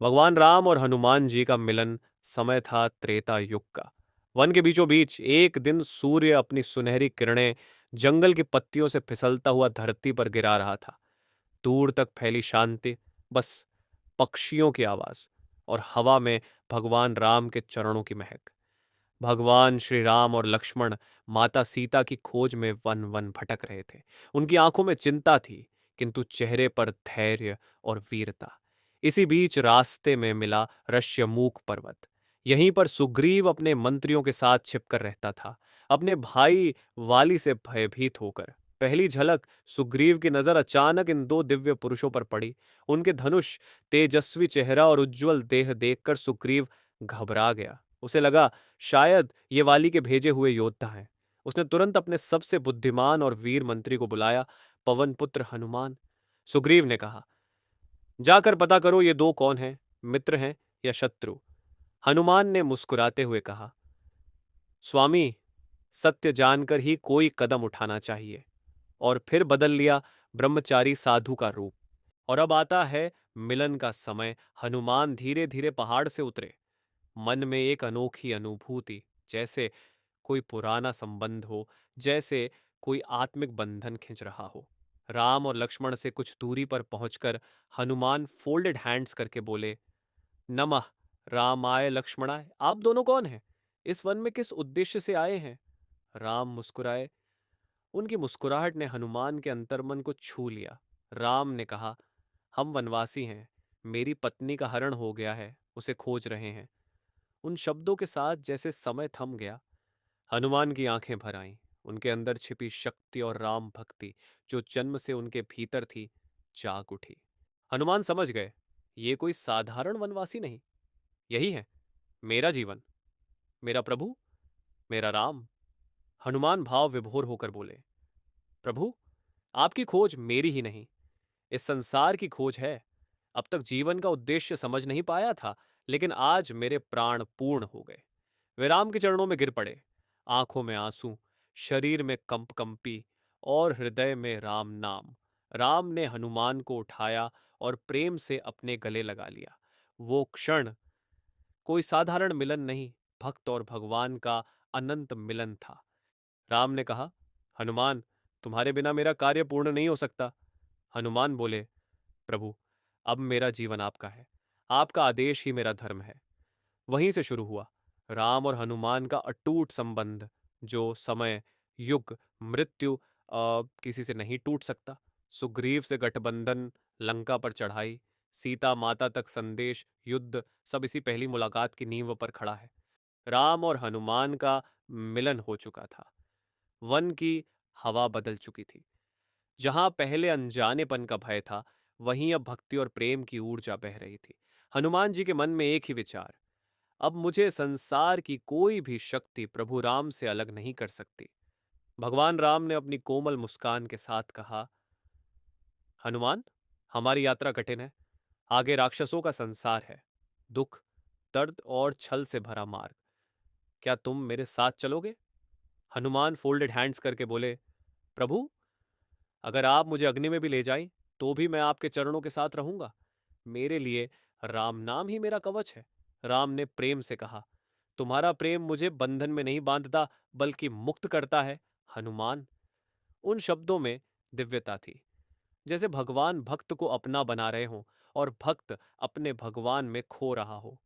भगवान राम और हनुमान जी का मिलन समय था त्रेता युग का। वन के बीचों बीच एक दिन सूर्य अपनी सुनहरी किरणें जंगल की पत्तियों से फिसलता हुआ धरती पर गिरा रहा था। दूर तक फैली शांति, बस पक्षियों की आवाज और हवा में भगवान राम के चरणों की महक। भगवान श्री राम और लक्ष्मण माता सीता की खोज में वन वन भटक रहे थे। उनकी आंखों में चिंता थी, किंतु चेहरे पर धैर्य और वीरता। इसी बीच रास्ते में मिला ऋष्यमूक पर्वत। यहीं पर सुग्रीव अपने मंत्रियों के साथ छिपकर रहता था, अपने भाई वाली से भयभीत होकर। पहली झलक सुग्रीव की नजर अचानक इन दो दिव्य पुरुषों पर पड़ी। उनके धनुष, तेजस्वी चेहरा और उज्जवल देह देखकर सुग्रीव घबरा गया। उसे लगा शायद ये वाली के भेजे हुए योद्धा हैं। उसने तुरंत अपने सबसे बुद्धिमान और वीर मंत्री को बुलाया, पवन पुत्र हनुमान। सुग्रीव ने कहा, जाकर पता करो ये दो कौन हैं, मित्र हैं या शत्रु। हनुमान ने मुस्कुराते हुए कहा, स्वामी, सत्य जानकर ही कोई कदम उठाना चाहिए। और फिर बदल लिया ब्रह्मचारी साधु का रूप। और अब आता है मिलन का समय। हनुमान धीरे धीरे पहाड़ से उतरे। मन में एक अनोखी अनुभूति, जैसे कोई पुराना संबंध हो, जैसे कोई आत्मिक बंधन खिंच रहा हो। राम और लक्ष्मण से कुछ दूरी पर पहुंचकर हनुमान फोल्डेड हैंड्स करके बोले, नमः रामाय लक्ष्मणाय। आप दोनों कौन हैं? इस वन में किस उद्देश्य से आए हैं? राम मुस्कुराए। उनकी मुस्कुराहट ने हनुमान के अंतर्मन को छू लिया। राम ने कहा, हम वनवासी हैं। मेरी पत्नी का हरण हो गया है, उसे खोज रहे हैं। उन शब्दों के साथ जैसे समय थम गया। हनुमान की आंखें भर आईं। उनके अंदर छिपी शक्ति और राम भक्ति, जो जन्म से उनके भीतर थी, जाग उठी। हनुमान समझ गए, ये कोई साधारण वनवासी नहीं, यही है मेरा जीवन, मेरा प्रभु, मेरा राम। हनुमान भाव विभोर होकर बोले, प्रभु, आपकी खोज मेरी ही नहीं, इस संसार की खोज है। अब तक जीवन का उद्देश्य समझ नहीं पाया था, लेकिन आज मेरे प्राण पूर्ण हो गए। वे राम के चरणों में गिर पड़े। आंखों में आंसू, शरीर में कंपी और हृदय में राम नाम। राम ने हनुमान को उठाया और प्रेम से अपने गले लगा लिया। वो क्षण कोई साधारण मिलन नहीं, भक्त और भगवान का अनंत मिलन था। राम ने कहा, हनुमान, तुम्हारे बिना मेरा कार्य पूर्ण नहीं हो सकता। हनुमान बोले, प्रभु, अब मेरा जीवन आपका है। आपका आदेश ही मेरा धर्म है। वहीं से शुरू हुआ राम और हनुमान का अटूट संबंध, जो समय, युग, मृत्यु किसी से नहीं टूट सकता। सुग्रीव से गठबंधन, लंका पर चढ़ाई, सीता माता तक संदेश, युद्ध, सब इसी पहली मुलाकात की नींव पर खड़ा है। राम और हनुमान का मिलन हो चुका था। वन की हवा बदल चुकी थी। जहां पहले अनजानेपन का भय था, वहीं अब भक्ति और प्रेम की ऊर्जा बह रही थी। हनुमान जी के मन में एक ही विचार, अब मुझे संसार की कोई भी शक्ति प्रभु राम से अलग नहीं कर सकती। भगवान राम ने अपनी कोमल मुस्कान के साथ कहा, हनुमान, हमारी यात्रा कठिन है। आगे राक्षसों का संसार है, दुख, दर्द और छल से भरा मार्ग। क्या तुम मेरे साथ चलोगे? हनुमान फोल्डेड हैंड्स करके बोले, प्रभु, अगर आप मुझे अग्नि में भी ले जाएं, तो भी मैं आपके चरणों के साथ रहूंगा। मेरे लिए राम नाम ही मेरा कवच है। राम ने प्रेम से कहा, तुम्हारा प्रेम मुझे बंधन में नहीं बांधता, बल्कि मुक्त करता है। हनुमान, उन शब्दों में दिव्यता थी, जैसे भगवान भक्त को अपना बना रहे हों और भक्त अपने भगवान में खो रहा हो।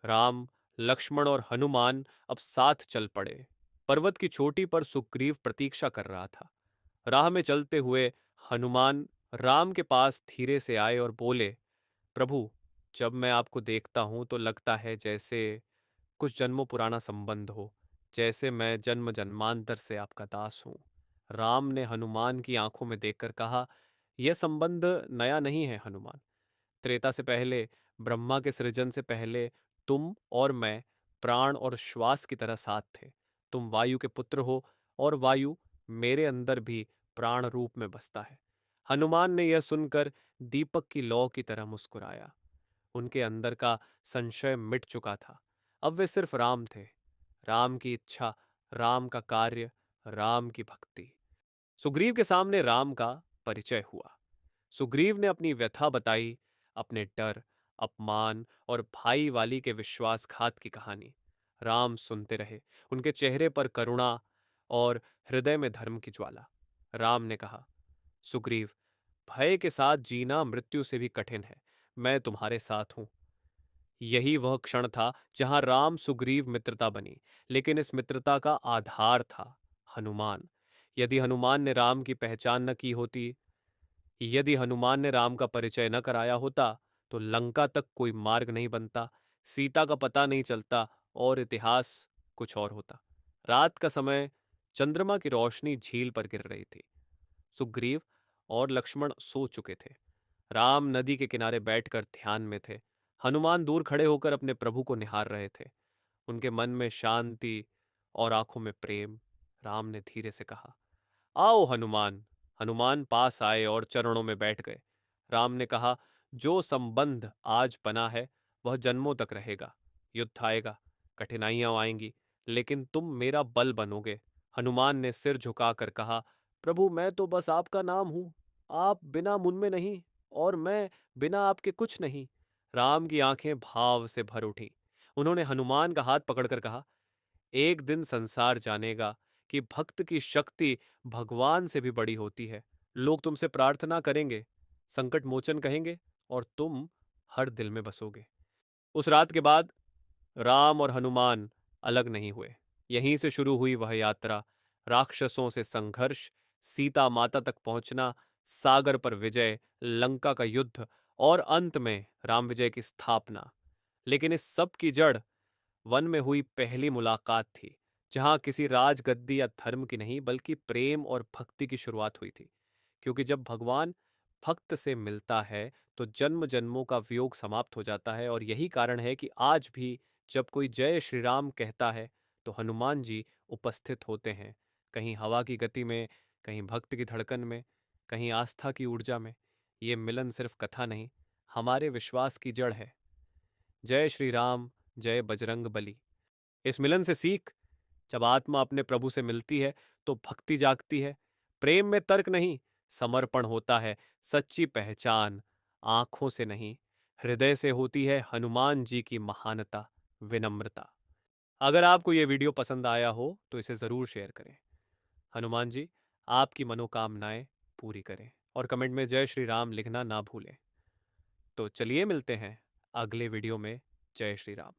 राम, लक्ष्मण और हनुमान अब साथ चल पड़े। पर्वत की चोटी पर सुग्रीव प्रतीक्षा कर रहा था। राह में चलते हुए हनुमान राम के पास धीरे से आए और बोले, प्रभु, जब मैं आपको देखता हूं तो लगता है जैसे कुछ जन्मों पुराना संबंध हो, जैसे मैं जन्म जन्मांतर से आपका दास हूं। राम ने हनुमान की आंखों में देखकर कहा, यह संबंध नया नहीं है हनुमान। त्रेता से पहले, ब्रह्मा के सृजन से पहले, तुम और मैं प्राण और श्वास की तरह साथ थे। तुम वायु के पुत्र हो और वायु मेरे अंदर भी प्राण रूप में बसता है। हनुमान ने यह सुनकर दीपक की लौ की तरह मुस्कुराया। उनके अंदर का संशय मिट चुका था। अब वे सिर्फ राम थे। राम की इच्छा, राम का कार्य, राम की भक्ति। सुग्रीव के सामने राम का परिचय हुआ। सुग्रीव ने अपनी व्यथा बताई, अपने डर, अपमान और भाई वाली के विश्वासघात की कहानी। राम सुनते रहे, उनके चेहरे पर करुणा और हृदय में धर्म की ज्वाला। राम ने कहा, सुग्रीव, भय के साथ जीना मृत्यु से भी कठिन है। मैं तुम्हारे साथ हूं। यही वह क्षण था जहां राम सुग्रीव मित्रता बनी, लेकिन इस मित्रता का आधार था हनुमान। यदि हनुमान ने राम की पहचान न की होती, यदि हनुमान ने राम का परिचय न कराया होता, तो लंका तक कोई मार्ग नहीं बनता, सीता का पता नहीं चलता और इतिहास कुछ और होता। रात का समय, चंद्रमा की रोशनी झील पर गिर रही थी। सुग्रीव और लक्ष्मण सो चुके थे। राम नदी के किनारे बैठकर ध्यान में थे। हनुमान दूर खड़े होकर अपने प्रभु को निहार रहे थे, उनके मन में शांति और आंखों में प्रेम। राम ने धीरे से कहा, आओ हनुमान। हनुमान पास आए और चरणों में बैठ गए। राम ने कहा, जो संबंध आज बना है वह जन्मों तक रहेगा। युद्ध आएगा, कठिनाइयां आएंगी, लेकिन तुम मेरा बल बनोगे। हनुमान ने सिर झुकाकर कहा, प्रभु, मैं तो बस आपका नाम हूं। आप बिना मुझ में नहीं और मैं बिना आपके कुछ नहीं। राम की आंखें भाव से भर उठी। उन्होंने हनुमान का हाथ पकड़कर कहा, एक दिन संसार जानेगा कि भक्त की शक्ति भगवान से भी बड़ी होती है। लोग तुमसे प्रार्थना करेंगे, संकट मोचन कहेंगे और तुम हर दिल में बसोगे। उस रात के बाद राम और हनुमान अलग नहीं हुए। यहीं से शुरू हुई वह यात्रा, राक्षसों से संघर्ष, सीता माता तक पहुंचना, सागर पर विजय, लंका का युद्ध और अंत में राम विजय की स्थापना। लेकिन इस सब की जड़ वन में हुई पहली मुलाकात थी, जहां किसी राजगद्दी या धर्म की नहीं बल्कि प्रेम और भक्ति की शुरुआत हुई थी। क्योंकि जब भगवान भक्त से मिलता है तो जन्म जन्मों का वियोग समाप्त हो जाता है, और यही कारण है कि आज भी जब कोई जय श्री राम कहता है तो हनुमान जी उपस्थित होते हैं, कहीं हवा की गति में, कहीं भक्त की धड़कन में, कहीं आस्था की ऊर्जा में। ये मिलन सिर्फ कथा नहीं, हमारे विश्वास की जड़ है। जय श्री राम, जय बजरंग बली। इस मिलन से सीख, जब आत्मा अपने प्रभु से मिलती है तो भक्ति जागती है। प्रेम में तर्क नहीं, समर्पण होता है। सच्ची पहचान आंखों से नहीं, हृदय से होती है। हनुमान जी की महानता, विनम्रता। अगर आपको ये वीडियो पसंद आया हो तो इसे जरूर शेयर करें। हनुमान जी आपकी मनोकामनाएं पूरी करें, और कमेंट में जय श्री राम लिखना ना भूलें। तो चलिए मिलते हैं अगले वीडियो में। जय श्री राम।